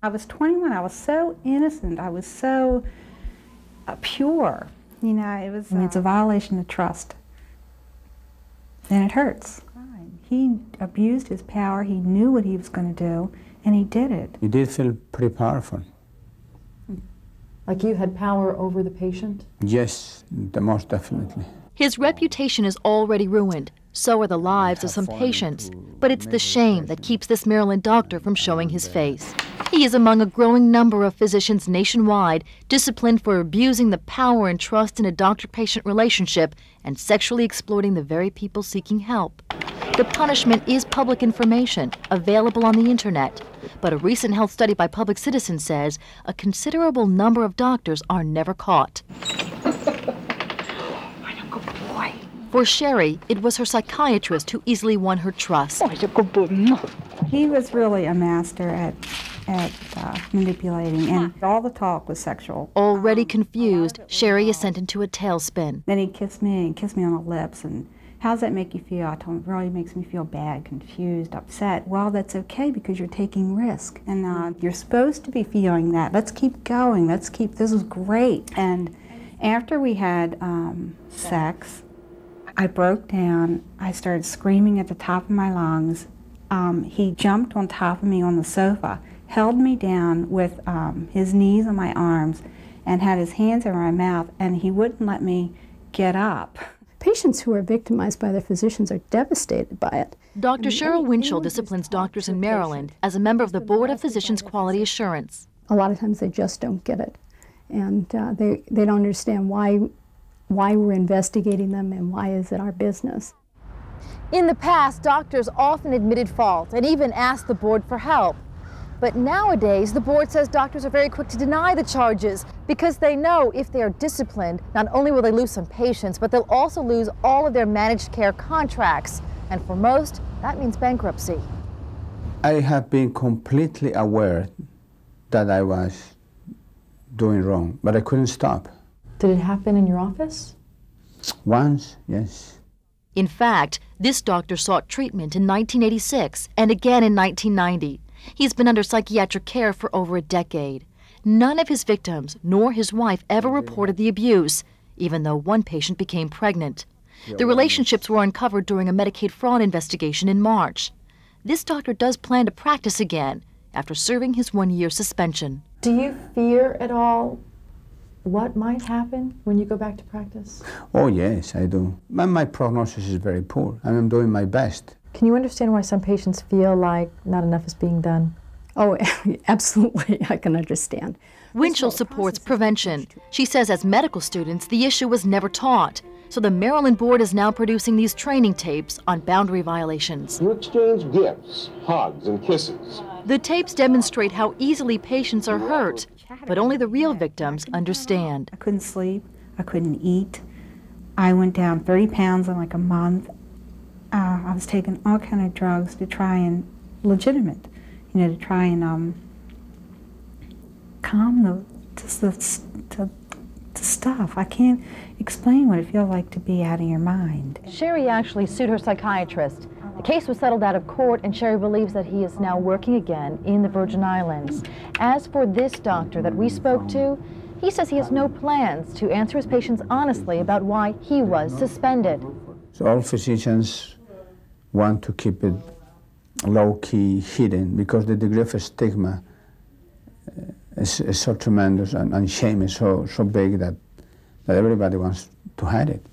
I was 21. I was so innocent. I was so pure. You know, it was. It's a violation of trust, and it hurts. He abused his power. He knew what he was going to do, and he did it. You did feel pretty powerful. Like you had power over the patient? Yes, most definitely. His reputation is already ruined. So are the lives of some patients. But it's the shame that keeps this Maryland doctor from showing his face. He is among a growing number of physicians nationwide disciplined for abusing the power and trust in a doctor-patient relationship and sexually exploiting the very people seeking help. The punishment is public information, available on the internet. But a recent health study by Public Citizen says a considerable number of doctors are never caught. For Sherry, it was her psychiatrist who easily won her trust. He was really a master at manipulating, and all the talk was sexual. Already confused, Sherry is sent into a tailspin. Then he'd kiss me and kiss me on the lips, and how does that make you feel? I told him, it really makes me feel bad, confused, upset. Well, that's okay because you're taking risk, and you're supposed to be feeling that. Let's keep going. This is great. And after we had sex, I broke down. I started screaming at the top of my lungs. He jumped on top of me on the sofa, held me down with his knees on my arms, and had his hands over my mouth, and he wouldn't let me get up. Patients who are victimized by their physicians are devastated by it. Dr. Cheryl Winchell disciplines doctors in Maryland as a member of the Board of Physicians Quality Assurance. A lot of times they just don't get it, and they don't understand why we're investigating them and why is it our business. In the past, doctors often admitted fault and even asked the board for help. But nowadays, the board says doctors are very quick to deny the charges because they know if they are disciplined, not only will they lose some patients, but they'll also lose all of their managed care contracts. And for most, that means bankruptcy. I have been completely aware that I was doing wrong, but I couldn't stop. Did it happen in your office? Once, yes. In fact, this doctor sought treatment in 1986 and again in 1990. He's been under psychiatric care for over a decade. None of his victims, nor his wife, ever reported the abuse, even though one patient became pregnant. The relationships were uncovered during a Medicaid fraud investigation in March. This doctor does plan to practice again after serving his one-year suspension. Do you fear at all what might happen when you go back to practice? Oh, yes, I do. My prognosis is very poor, and I'm doing my best. Can you understand why some patients feel like not enough is being done? Oh, absolutely, I can understand. Winchell supports prevention. She says as medical students, the issue was never taught. So the Maryland board is now producing these training tapes on boundary violations. You exchange gifts, hugs, and kisses. The tapes demonstrate how easily patients are hurt, but only the real victims understand. I couldn't sleep. I couldn't eat. I went down 30 pounds in like a month. I was taking all kind of drugs to try and, to try and calm the stuff. I can't explain what it feels like to be out of your mind. Sherry actually sued her psychiatrist. The case was settled out of court, and Sherry believes that he is now working again in the Virgin Islands. As for this doctor that we spoke to, he says he has no plans to answer his patients honestly about why he was suspended. So all physicians want to keep it low-key, hidden, because the degree of stigma is so tremendous, and shame is so big that everybody wants to hide it.